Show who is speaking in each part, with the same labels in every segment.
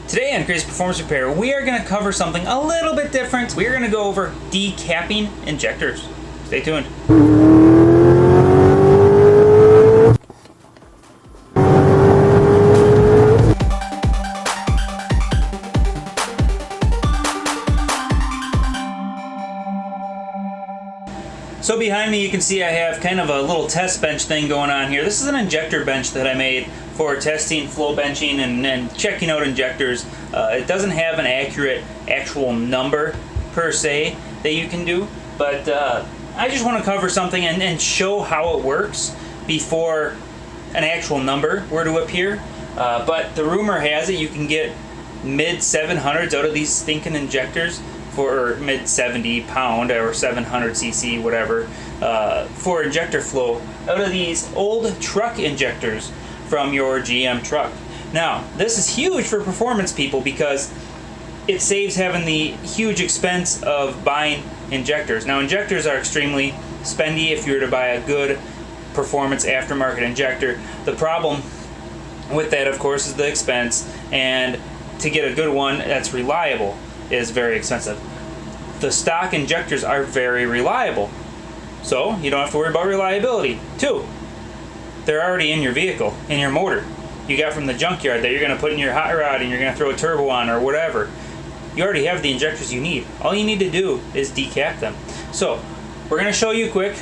Speaker 1: Today on Crazed Performance Repair, we are going to cover something a little bit different. We are going to go over decapping injectors. Stay tuned. So behind me you can see I have kind of a little test bench thing going on here. This is an injector bench that I made for testing flow benching and checking out injectors. It doesn't have an accurate actual number per se that you can do, but I just want to cover something and show how it works before an actual number were to appear. But the rumor has it you can get mid 700s out of these stinking injectors, for mid 70 pound or 700 cc, whatever, for injector flow out of these old truck injectors from your GM truck. Now, this is huge for performance people because it saves having the huge expense of buying injectors. Now, injectors are extremely spendy if you were to buy a good performance aftermarket injector. The problem with that, of course, is the expense, and to get a good one that's reliable is very expensive. The stock injectors are very reliable, so you don't have to worry about reliability. Two, they're already in your vehicle, in your motor. You got from the junkyard that you're going to put in your hot rod and you're going to throw a turbo on or whatever. You already have the injectors you need. All you need to do is decap them. So we're going to show you quick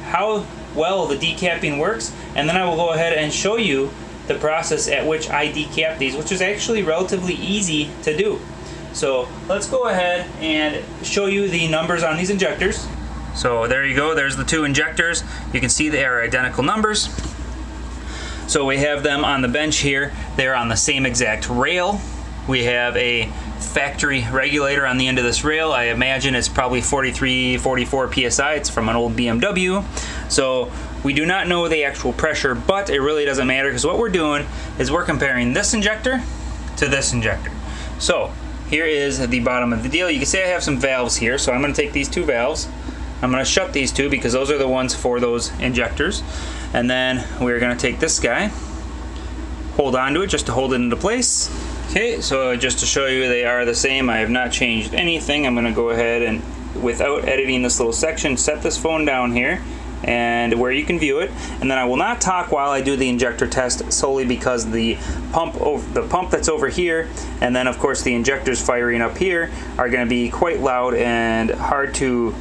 Speaker 1: how well the decapping works, and then I will go ahead and show you the process at which I decap these, which is actually relatively easy to do. So let's go ahead and show you the numbers on these injectors. So there you go, there's the two injectors. You can see they are identical numbers. So we have them on the bench here. They're on the same exact rail. We have a factory regulator on the end of this rail. I imagine it's probably 43, 44 PSI. It's from an old BMW. So we do not know the actual pressure, but it really doesn't matter because what we're doing is we're comparing this injector to this injector. So here is the bottom of the deal. You can see I have some valves here, so I'm going to take these two valves. I'm going to shut these two because those are the ones for those injectors. And then we're going to take this guy, hold on to it just to hold it into place. Okay, so just to show you they are the same. I have not changed anything. I'm going to go ahead and, without editing this little section, set this phone down here and where you can view it, and then I will not talk while I do the injector test, solely because the pump that's over here, and then of course the injectors firing up here, are going to be quite loud and hard to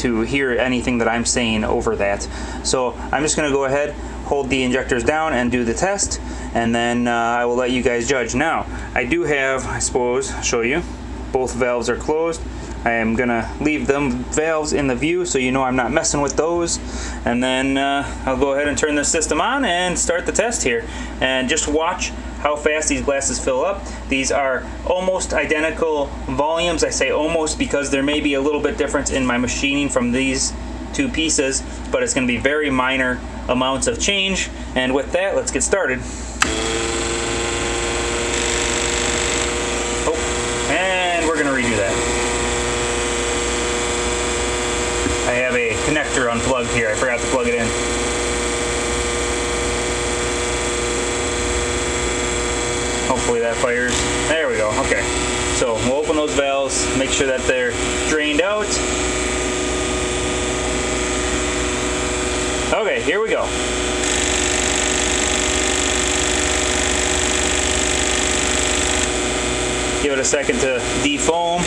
Speaker 1: hear anything that I'm saying over that. So I'm just going to go ahead, hold the injectors down and do the test, and then I will let you guys judge. Now I do have, I suppose, show you, both valves are closed. I am gonna leave them valves in the view so you know I'm not messing with those, and then I'll go ahead and turn this system on and start the test here, and just watch how fast these glasses fill up. These are almost identical volumes. I say almost because there may be a little bit difference in my machining from these two pieces, but it's going to be very minor amounts of change. And with that, let's get started. Oh, and we're going to redo that. I have a connector unplugged here. I forgot to plug it in. Hopefully that fires. There we go. Okay. So we'll open those valves, make sure that they're drained out. Okay, here we go. Give it a second to defoam.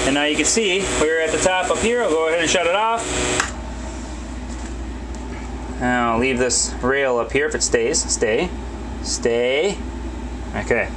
Speaker 1: And now you can see we're at the top up here. I'll go ahead and shut it off. Now I'll leave this rail up here if it stays. Stay. Okay.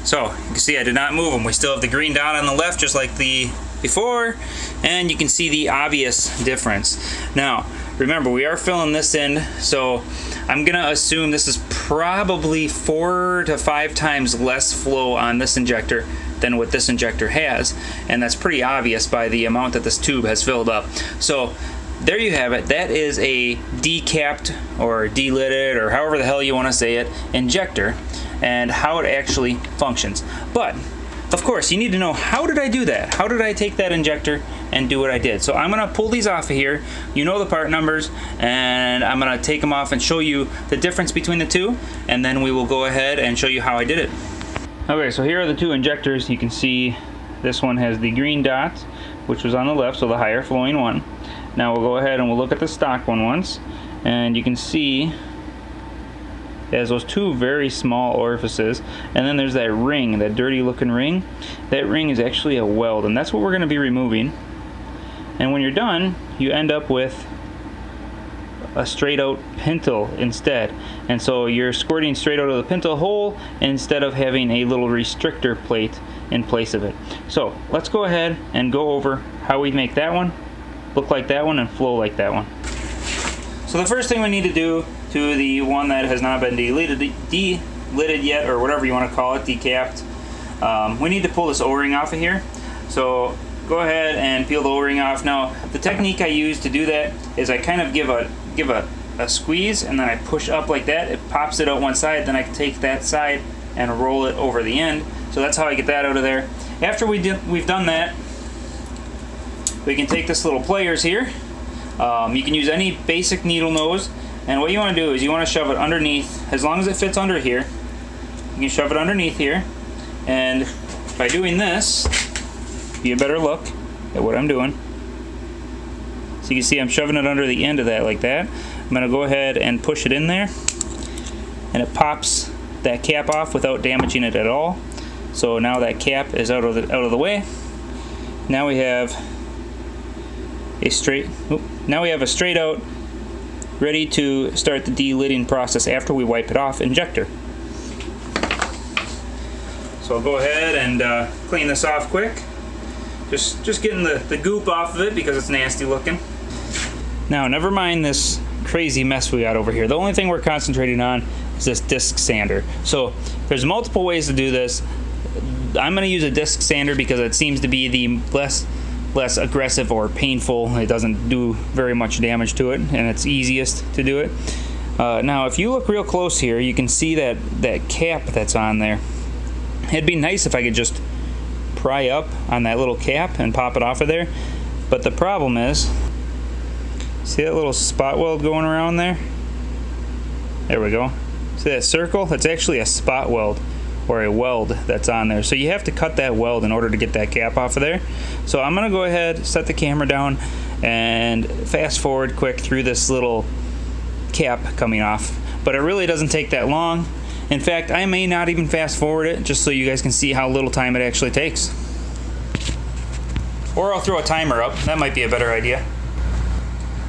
Speaker 1: So you can see I did not move them. We still have the green dot on the left just like the before, and you can see the obvious difference. Now remember, we are filling this in, so I'm gonna assume this is probably 4 to 5 times less flow on this injector than what this injector has, and that's pretty obvious by the amount that this tube has filled up. So there you have it. That is a decapped or delidded, or however the hell you want to say it, injector, and how it actually functions. But of course, you need to know, how did I do that? How did I take that injector and do what I did? So I'm gonna pull these off of here. You know the part numbers, and I'm gonna take them off and show you the difference between the two, and then we will go ahead and show you how I did it. Okay, so here are the two injectors. You can see this one has the green dot, which was on the left, so the higher flowing one. Now we'll go ahead and we'll look at the stock one once, and you can see it has those two very small orifices, and then there's that ring, that dirty looking ring. That ring is actually a weld, and that's what we're going to be removing. And when you're done, you end up with a straight out pintle instead. And so you're squirting straight out of the pintle hole instead of having a little restrictor plate in place of it. So let's go ahead and go over how we make that one look like that one and flow like that one. So the first thing we need to do to the one that has not been delidded yet, or whatever you want to call it, decapped, we need to pull this O-ring off of here. So go ahead and peel the O-ring off. Now the technique I use to do that is I kind of give a squeeze, and then I push up like that. It pops it out one side, then I can take that side and roll it over the end. So that's how I get that out of there. After we've done that, we can take this little pliers here. You can use any basic needle nose, and what you want to do is you want to shove it underneath. As long as it fits under here, you can shove it underneath here, and by doing this, get a better look at what I'm doing. So you can see I'm shoving it under the end of that like that. I'm going to go ahead and push it in there, and it pops that cap off without damaging it at all. So now that cap is out of the way. Now we have a straight out, ready to start the delidding process after we wipe it off injector. So I'll go ahead and clean this off quick. Just getting the goop off of it because it's nasty looking. Now never mind this crazy mess we got over here. The only thing we're concentrating on is this disc sander. So there's multiple ways to do this. I'm going to use a disc sander because it seems to be the less aggressive or painful. It doesn't do very much damage to it, and it's easiest to do it. Now if you look real close here, you can see that cap that's on there. It'd be nice if I could just pry up on that little cap and pop it off of there, but the problem is, see that little spot weld going around there? There we go. See that circle? That's actually a spot weld, or a weld that's on there. So you have to cut that weld in order to get that cap off of there. So I'm gonna go ahead, set the camera down, and fast forward quick through this little cap coming off. But it really doesn't take that long. In fact, I may not even fast forward it, just so you guys can see how little time it actually takes. Or I'll throw a timer up. That might be a better idea.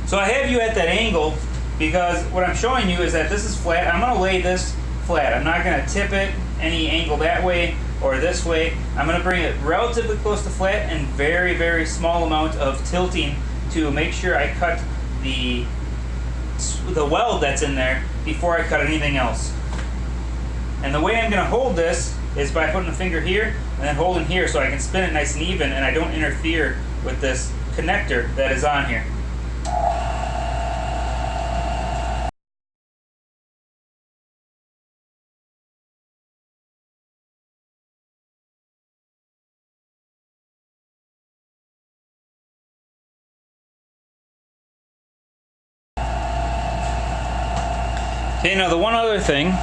Speaker 1: So I have you at that angle because what I'm showing you is that this is flat. I'm gonna lay this flat. I'm not gonna tip it any angle that way or this way. I'm going to bring it relatively close to flat and very, very small amount of tilting to make sure I cut the weld that's in there before I cut anything else. And the way I'm going to hold this is by putting a finger here and then holding here so I can spin it nice and even and I don't interfere with this connector that is on here. Okay, now the one other thing,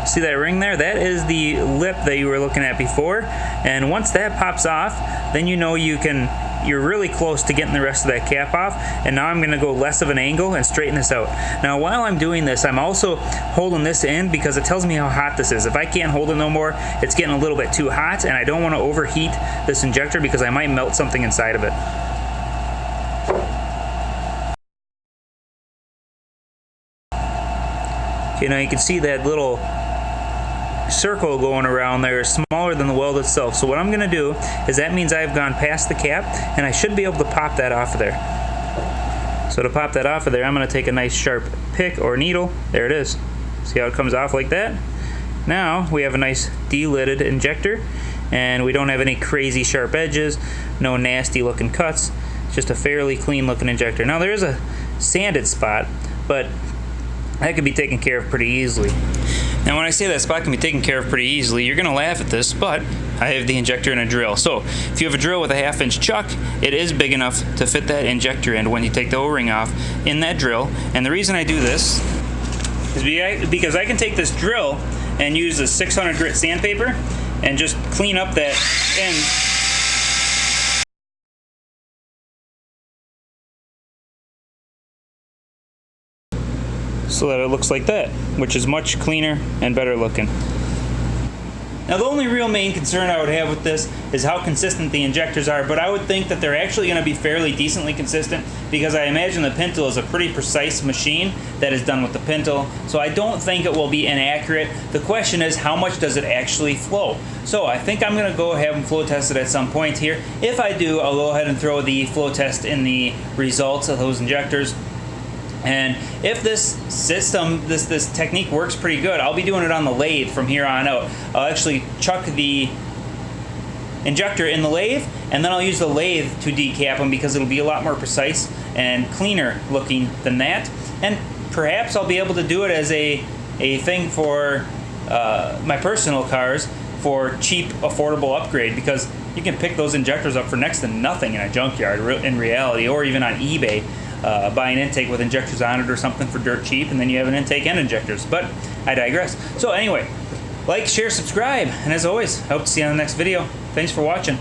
Speaker 1: see that ring there? That is the lip that you were looking at before, and once that pops off, then you know you're really close to getting the rest of that cap off, and now I'm going to go less of an angle and straighten this out. Now while I'm doing this, I'm also holding this in because it tells me how hot this is. If I can't hold it no more, it's getting a little bit too hot, and I don't want to overheat this injector because I might melt something inside of it. Okay, now you can see that little circle going around there is smaller than the weld itself. So what I'm going to do is that means I've gone past the cap and I should be able to pop that off of there. So to pop that off of there, I'm going to take a nice sharp pick or needle. There it is. See how it comes off like that? Now we have a nice delidded injector and we don't have any crazy sharp edges, no nasty looking cuts. It's just a fairly clean looking injector. Now there is a sanded spot, but that could be taken care of pretty easily. Now when I say that spot can be taken care of pretty easily, you're going to laugh at this, but I have the injector and a drill. So if you have a drill with a 1/2 inch chuck, it is big enough to fit that injector in when you take the O-ring off in that drill. And the reason I do this is because I can take this drill and use a 600 grit sandpaper and just clean up that end. So that it looks like that, which is much cleaner and better looking. Now the only real main concern I would have with this is how consistent the injectors are, but I would think that they're actually going to be fairly decently consistent because I imagine the pintle is a pretty precise machine that is done with the pintle, so I don't think it will be inaccurate. The question is, how much does it actually flow? So I think I'm going to go ahead and flow test it at some point here. If I do, I'll go ahead and throw the flow test in the results of those injectors. And if this system, this technique works pretty good, I'll be doing it on the lathe from here on out. I'll actually chuck the injector in the lathe, and then I'll use the lathe to decap them because it'll be a lot more precise and cleaner looking than that. And perhaps I'll be able to do it as a thing for my personal cars for cheap, affordable upgrade, because you can pick those injectors up for next to nothing in a junkyard in reality, or even on eBay. Buy an intake with injectors on it or something for dirt cheap, and then you have an intake and injectors. But I digress. So anyway, like, share, subscribe, and as always, I hope to see you on the next video. Thanks for watching.